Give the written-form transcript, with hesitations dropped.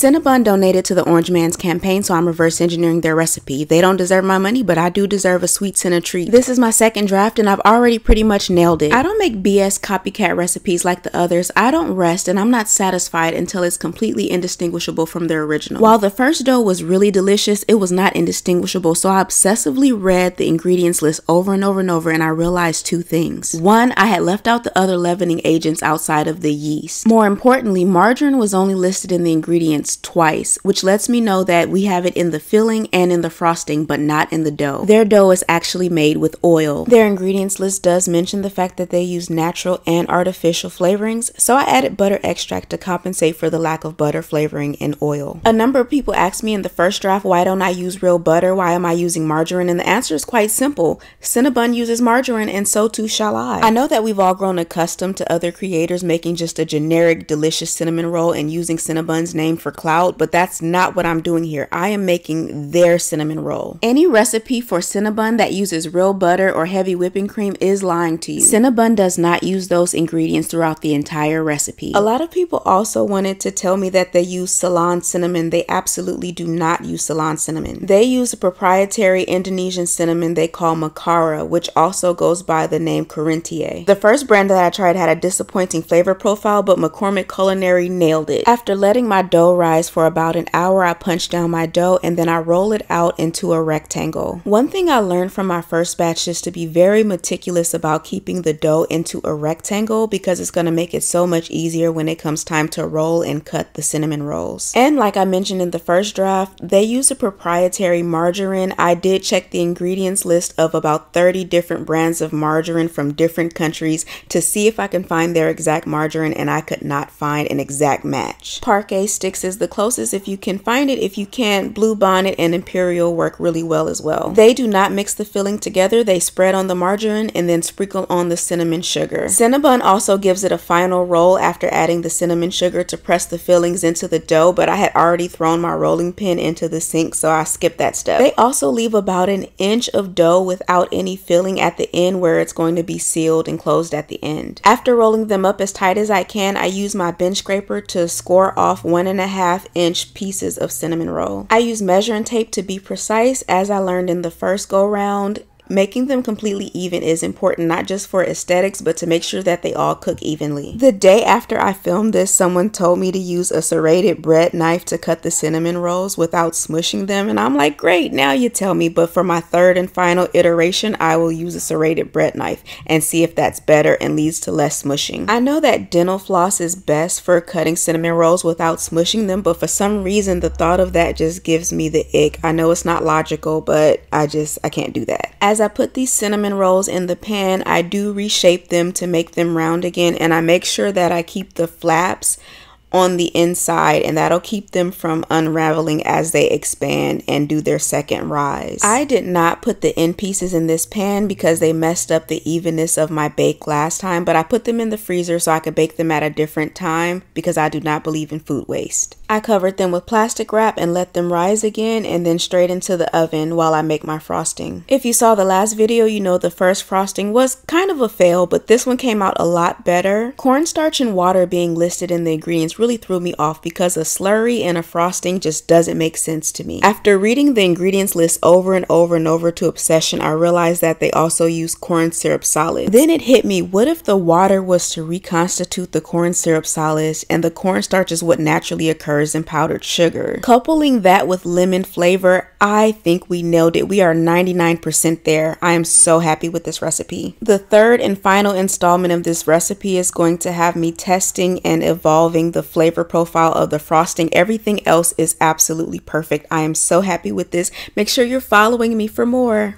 Cinnabon donated to the Orange Man's campaign, so I'm reverse engineering their recipe. They don't deserve my money, but I do deserve a sweet Cinna treat. This is my second draft and I've already pretty much nailed it. I don't make BS copycat recipes like the others. I don't rest and I'm not satisfied until it's completely indistinguishable from their original. While the first dough was really delicious, it was not indistinguishable, so I obsessively read the ingredients list over and over and over, and I realized two things. One, I had left out the other leavening agents outside of the yeast. More importantly, margarine was only listed in the ingredients twice, which lets me know that we have it in the filling and in the frosting, but not in the dough. Their dough is actually made with oil. Their ingredients list does mention the fact that they use natural and artificial flavorings, so I added butter extract to compensate for the lack of butter flavoring in oil. A number of people asked me in the first draft, why don't I use real butter? Why am I using margarine? And the answer is quite simple. Cinnabon uses margarine and so too shall I. I know that we've all grown accustomed to other creators making just a generic delicious cinnamon roll and using Cinnabon's name for clout, but that's not what I'm doing here. I am making their cinnamon roll. Any recipe for Cinnabon that uses real butter or heavy whipping cream is lying to you. Cinnabon does not use those ingredients throughout the entire recipe. A lot of people also wanted to tell me that they use Ceylon cinnamon. They absolutely do not use Ceylon cinnamon. They use a proprietary Indonesian cinnamon they call Makara, which also goes by the name Korintje. The first brand that I tried had a disappointing flavor profile, but McCormick Culinary nailed it. After letting my dough rise for about an hour, I punch down my dough and then I roll it out into a rectangle. One thing I learned from my first batch is to be very meticulous about keeping the dough into a rectangle, because it's going to make it so much easier when it comes time to roll and cut the cinnamon rolls. And like I mentioned in the first draft, they use a proprietary margarine. I did check the ingredients list of about 30 different brands of margarine from different countries to see if I can find their exact margarine, and I could not find an exact match. Parquet Sticks is the closest if you can find it. If you can't, Blue Bonnet and Imperial work really well as well. They do not mix the filling together. They spread on the margarine and then sprinkle on the cinnamon sugar. Cinnabon also gives it a final roll after adding the cinnamon sugar to press the fillings into the dough, but I had already thrown my rolling pin into the sink, so I skipped that step. They also leave about an inch of dough without any filling at the end where it's going to be sealed and closed at the end. After rolling them up as tight as I can, I use my bench scraper to score off 1.5 inch pieces of cinnamon roll. I use measuring tape to be precise. As I learned in the first go round, making them completely even is important, not just for aesthetics, but to make sure that they all cook evenly. The day after I filmed this, someone told me to use a serrated bread knife to cut the cinnamon rolls without smushing them, and I'm like, great, now you tell me. But for my third and final iteration, I will use a serrated bread knife and see if that's better and leads to less smushing. I know that dental floss is best for cutting cinnamon rolls without smushing them, but for some reason the thought of that just gives me the ick. I know it's not logical, but I can't do that. As I put these cinnamon rolls in the pan, I do reshape them to make them round again, and I make sure that I keep the flaps on the inside, and that'll keep them from unraveling as they expand and do their second rise. I did not put the end pieces in this pan because they messed up the evenness of my bake last time, but I put them in the freezer so I could bake them at a different time because I do not believe in food waste. I covered them with plastic wrap and let them rise again, and then straight into the oven while I make my frosting. If you saw the last video, you know the first frosting was kind of a fail, but this one came out a lot better. Cornstarch and water being listed in the ingredients really threw me off because a slurry and a frosting just doesn't make sense to me. After reading the ingredients list over and over and over to obsession, I realized that they also use corn syrup solids. Then it hit me, what if the water was to reconstitute the corn syrup solids and the cornstarch is what naturally occurs in powdered sugar? Coupling that with lemon flavor, I think we nailed it. We are 99% there. I am so happy with this recipe. The third and final installment of this recipe is going to have me testing and evolving the flavor profile of the frosting. Everything else is absolutely perfect. I am so happy with this. Make sure you're following me for more.